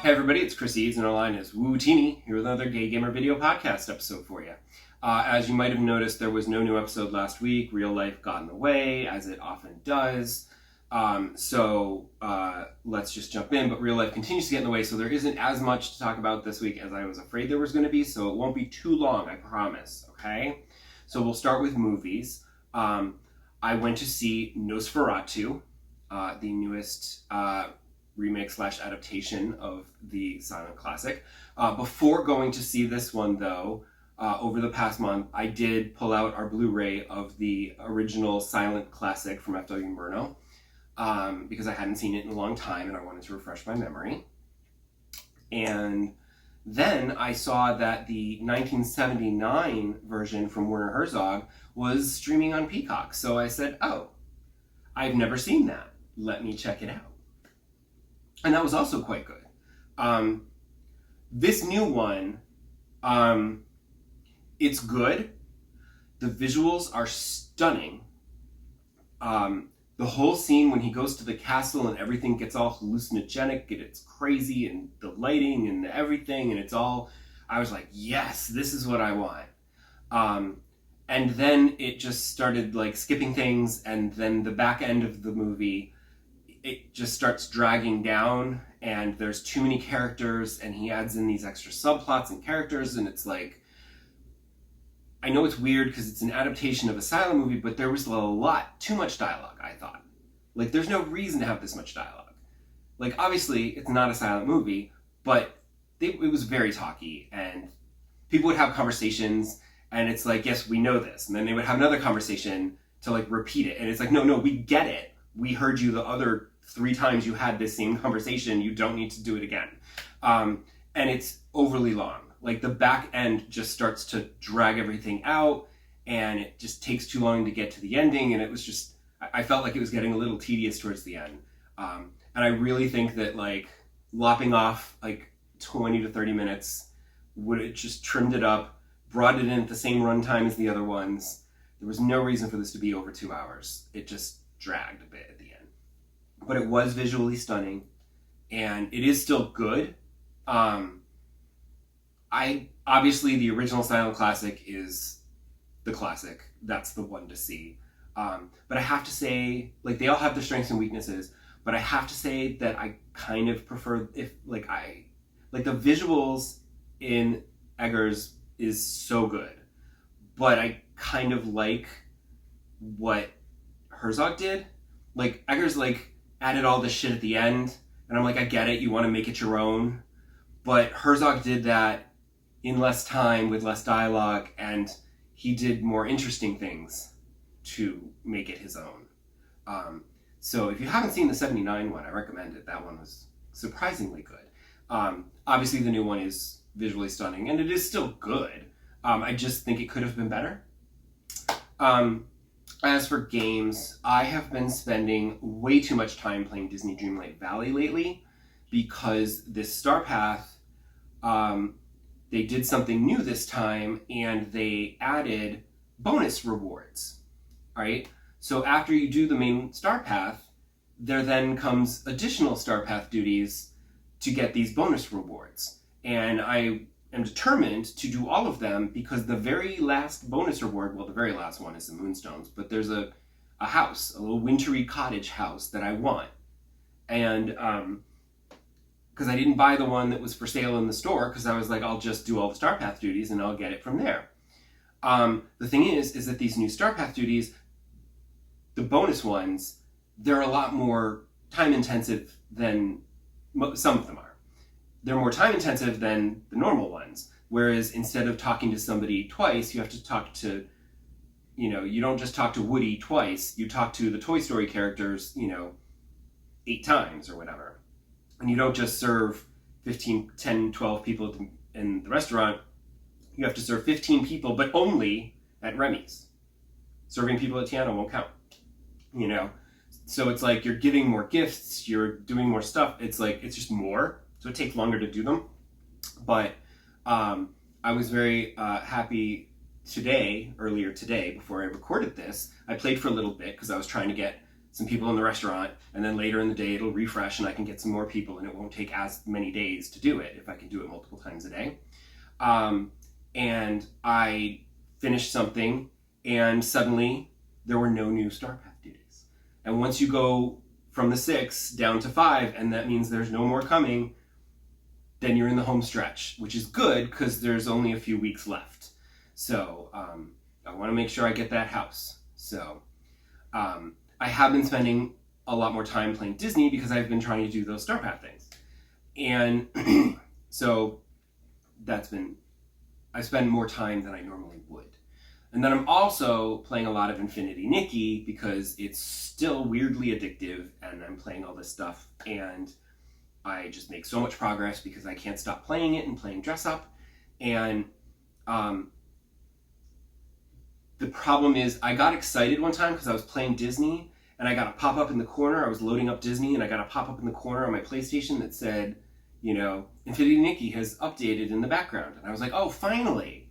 Hey everybody, it's Chris Eads, and our line is Wootini, here with another Gay Gamer video podcast episode for you. As you might have noticed, there was no new episode last week. Real life got in the way, as it often does. So let's just jump in, but real life continues to get in the way, so there isn't as much to talk about this week as I was afraid there was going to be, so it won't be too long, I promise, okay? So we'll start with movies. I went to see Nosferatu, the newest remake / adaptation of the silent classic. Before going to see this one, though, over the past month, I did pull out our Blu-ray of the original silent classic from F.W. Murnau, because I hadn't seen it in a long time and I wanted to refresh my memory. And then I saw that the 1979 version from Werner Herzog was streaming on Peacock. So I said, oh, I've never seen that. Let me check it out. And that was also quite good. This new one, it's good. The visuals are stunning. The whole scene when he goes to the castle and everything gets all hallucinogenic and it's crazy, and the lighting and everything, and it's all, I was like, yes, this is what I want. And then it just started like skipping things, and then the back end of the movie, it just starts dragging down, and there's too many characters, and he adds in these extra subplots and characters, and it's like, I know it's weird because it's an adaptation of a silent movie, but there was too much dialogue, I thought. Like, there's no reason to have this much dialogue. Like, obviously, it's not a silent movie, but it was very talky, and people would have conversations, and it's like, yes, we know this, and then they would have another conversation to, like, repeat it, and it's like, no, we get it. We heard you the other 3 times you had this same conversation. You don't need to do it again. And it's overly long. Like, the back end just starts to drag everything out, and it just takes too long to get to the ending, and it was just, I felt like it was getting a little tedious towards the end. And I really think that, like, lopping off, like, 20 to 30 minutes would have just trimmed it up, brought it in at the same runtime as the other ones. There was no reason for this to be over 2 hours. It just dragged a bit at the end. But it was visually stunning, and it is still good. Obviously the original silent classic is the classic. That's the one to see. But I have to say, like, they all have their strengths and weaknesses, but I have to say that I kind of prefer, the visuals in Eggers is so good, but I kind of like what Herzog did. Like, Eggers, like, added all this shit at the end, and I'm like, I get it, you want to make it your own, but Herzog did that in less time with less dialogue, and he did more interesting things to make it his own. So if you haven't seen the 79 one, I recommend it. That one was surprisingly good. Obviously the new one is visually stunning, and it is still good. I just think it could have been better. As for games, I have been spending way too much time playing Disney Dreamlight Valley lately, because this Star Path, they did something new this time, and they added bonus rewards, right? So after you do the main Star Path, there then comes additional Star Path duties to get these bonus rewards. And I am determined to do all of them, because the very last bonus reward, well, the very last one is the Moonstones, but there's a house, a little wintry cottage house that I want. And because I didn't buy the one that was for sale in the store, because I was like, I'll just do all the Star Path duties and I'll get it from there. The thing is that these new Star Path duties, the bonus ones, they're a lot more time intensive than some of them are. They're more time intensive than the normal ones. Whereas instead of talking to somebody twice, you have to talk to, you don't just talk to Woody twice, you talk to the Toy Story characters, 8 times or whatever. And you don't just serve 15, 10, 12 people in the restaurant. You have to serve 15 people, but only at Remy's. Serving people at Tiana won't count, So it's like you're giving more gifts, you're doing more stuff. It's like, it's just more. So it takes longer to do them. But I was very happy earlier today, before I recorded this. I played for a little bit because I was trying to get some people in the restaurant, and then later in the day it'll refresh and I can get some more people, and it won't take as many days to do it if I can do it multiple times a day. And I finished something, and suddenly there were no new Starpath duties. And once you go from the 6 down to 5, and that means there's no more coming, then you're in the home stretch, which is good because there's only a few weeks left. So I want to make sure I get that house. So I have been spending a lot more time playing Disney because I've been trying to do those Starpath things. And so I spend more time than I normally would. And then I'm also playing a lot of Infinity Nikki because it's still weirdly addictive, and I'm playing all this stuff, and I just make so much progress because I can't stop playing it and playing dress up. And the problem is I got excited one time because I was playing Disney, and I got a pop-up in the corner. I was loading up Disney, and I got a pop-up in the corner on my PlayStation that said, Infinity Nikki has updated in the background. And I was like, oh, finally.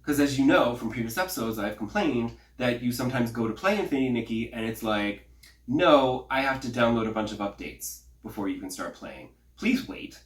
Because as you know from previous episodes, I've complained that you sometimes go to play Infinity Nikki, and it's like, no, I have to download a bunch of updates before you can start playing. Please wait.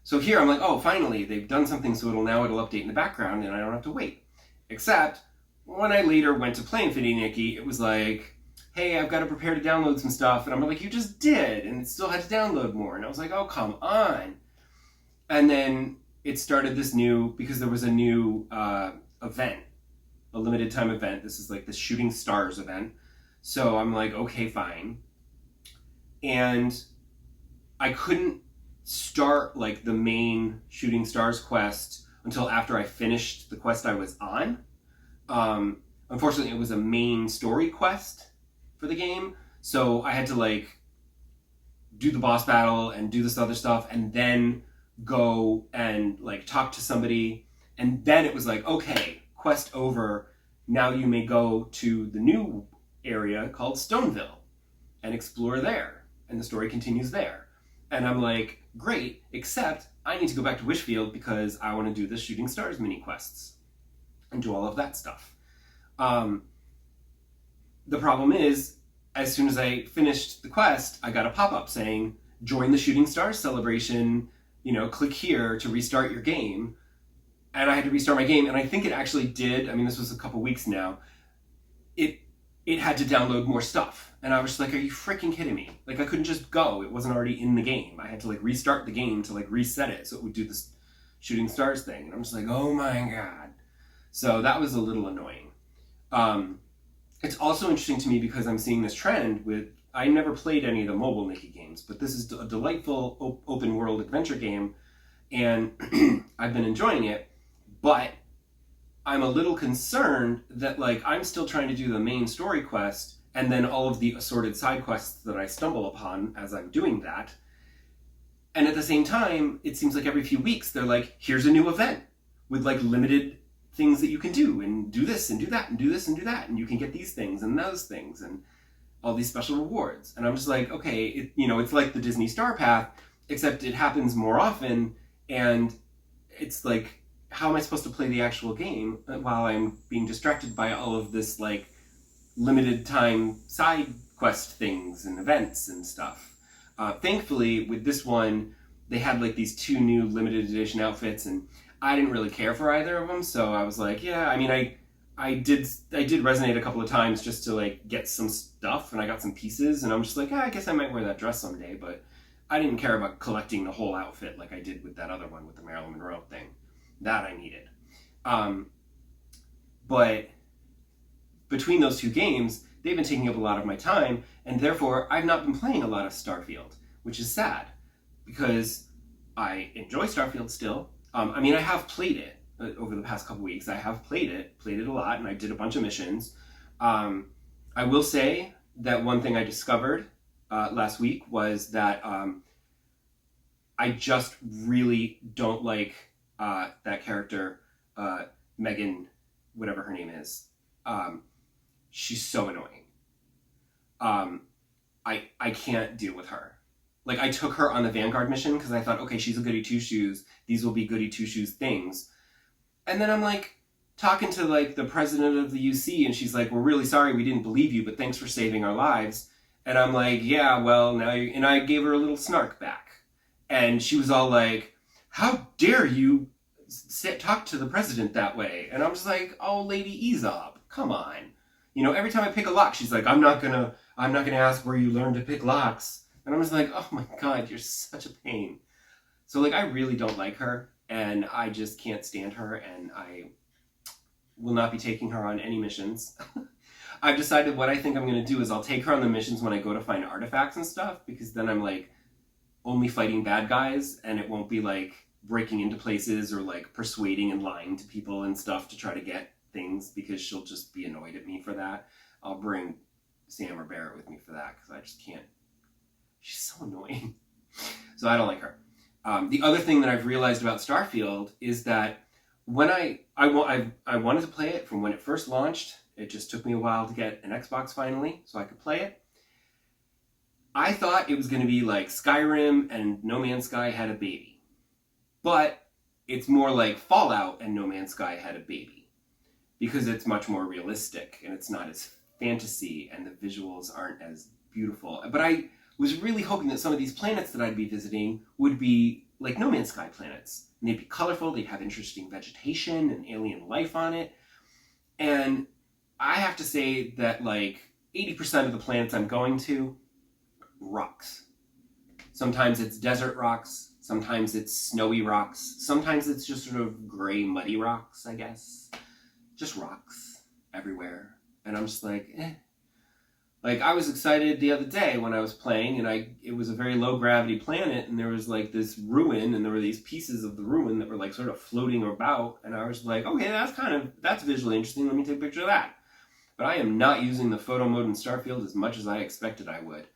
So here I'm like, oh, finally, they've done something so it'll update in the background, and I don't have to wait. Except, when I later went to play Infinity Nikki, it was like, hey, I've got to prepare to download some stuff. And I'm like, you just did. And it still had to download more. And I was like, oh, come on. And then it started this because there was a new event, a limited time event. This is like the Shooting Stars event. So I'm like, okay, fine. And I couldn't start like the main Shooting Stars quest until after I finished the quest I was on. Unfortunately, it was a main story quest for the game, so I had to like do the boss battle and do this other stuff, and then go and like talk to somebody, and then it was like, okay, quest over, now you may go to the new area called Stoneville and explore there, and the story continues there. And I'm like, great, except I need to go back to Wishfield because I want to do the Shooting Stars mini quests and do all of that stuff. The problem is, as soon as I finished the quest, I got a pop-up saying, join the Shooting Stars celebration, click here to restart your game. And I had to restart my game, and I think it actually did. I mean, this was a couple weeks now. It had to download more stuff. And I was just like, are you freaking kidding me? Like, I couldn't just go. It wasn't already in the game. I had to like restart the game to like reset it so it would do this Shooting Stars thing. And I'm just like, oh my God. So that was a little annoying. It's also interesting to me because I'm seeing this trend with, I never played any of the mobile Nikki games, but this is a delightful open world adventure game, and I've been enjoying it, but I'm a little concerned that like I'm still trying to do the main story quest and then all of the assorted side quests that I stumble upon as I'm doing that. And at the same time, it seems like every few weeks they're like, here's a new event with like limited things that you can do, and do this and do that and do this and do that, and you can get these things and those things and all these special rewards. And I'm just like, okay, it's like the Disney Star Path, except it happens more often, and it's like, how am I supposed to play the actual game while I'm being distracted by all of this like limited time side quest things and events and stuff? Thankfully, with this one, they had like these 2 new limited edition outfits, and I didn't really care for either of them, so I was like, yeah, I mean, I did resonate a couple of times just to like get some stuff, and I got some pieces, and I'm just like, I guess I might wear that dress someday, but I didn't care about collecting the whole outfit like I did with that other one with the Marilyn Monroe thing. That I needed. But between those 2 games, they've been taking up a lot of my time, and therefore I've not been playing a lot of Starfield, which is sad, because I enjoy Starfield still. I mean, I have played it over the past couple weeks. I have played it a lot, and I did a bunch of missions. I will say that one thing I discovered last week was that I just really don't like that character, Megan, whatever her name is. She's so annoying. I can't deal with her. Like, I took her on the Vanguard mission because I thought, okay, she's a goody two-shoes. These will be goody two-shoes things. And then I'm like talking to like the president of the UC, and she's like, we're really sorry we didn't believe you, but thanks for saving our lives. And I'm like, yeah, well, now you... And I gave her a little snark back. And she was all like, how dare you talk to the president that way? And I'm just like, oh, lady, ease up. Come on. You know, every time I pick a lock, she's like, I'm not gonna ask where you learned to pick locks. And I'm just like, oh my God, you're such a pain. So like, I really don't like her, and I just can't stand her, and I will not be taking her on any missions. I've decided what I think I'm going to do is I'll take her on the missions when I go to find artifacts and stuff, because then I'm like only fighting bad guys, and it won't be like breaking into places or like persuading and lying to people and stuff to try to get things, because she'll just be annoyed at me for that. I'll bring Sam or Barrett with me for that, because I just can't. She's so annoying. So I don't like her. The other thing that I've realized about Starfield is that when I wanted to play it from when it first launched. It just took me a while to get an Xbox finally, so I could play it. I thought it was going to be like Skyrim and No Man's Sky had a baby. But it's more like Fallout and No Man's Sky had a baby. Because it's much more realistic, and it's not as fantasy, and the visuals aren't as beautiful. But I was really hoping that some of these planets that I'd be visiting would be like No Man's Sky planets. And they'd be colorful, they'd have interesting vegetation and alien life on it. And I have to say that like 80% of the planets I'm going to, rocks. Sometimes it's desert rocks, sometimes it's snowy rocks, sometimes it's just sort of gray, muddy rocks, I guess. Just rocks everywhere. And I'm just like, eh. Like, I was excited the other day when I was playing, and it was a very low-gravity planet, and there was, like, this ruin, and there were these pieces of the ruin that were, like, sort of floating about, and I was like, okay, that's visually interesting, let me take a picture of that. But I am not using the photo mode in Starfield as much as I expected I would.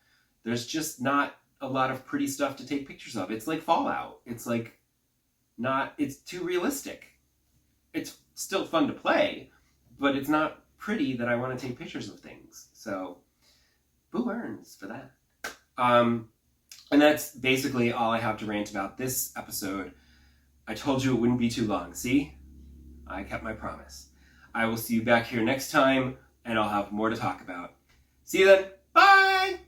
There's just not a lot of pretty stuff to take pictures of. It's like Fallout. It's, like, it's too realistic. It's still fun to play, but it's not pretty that I want to take pictures of things, so... Who earns for that? And that's basically all I have to rant about this episode. I told you it wouldn't be too long. See? I kept my promise. I will see you back here next time, and I'll have more to talk about. See you then. Bye!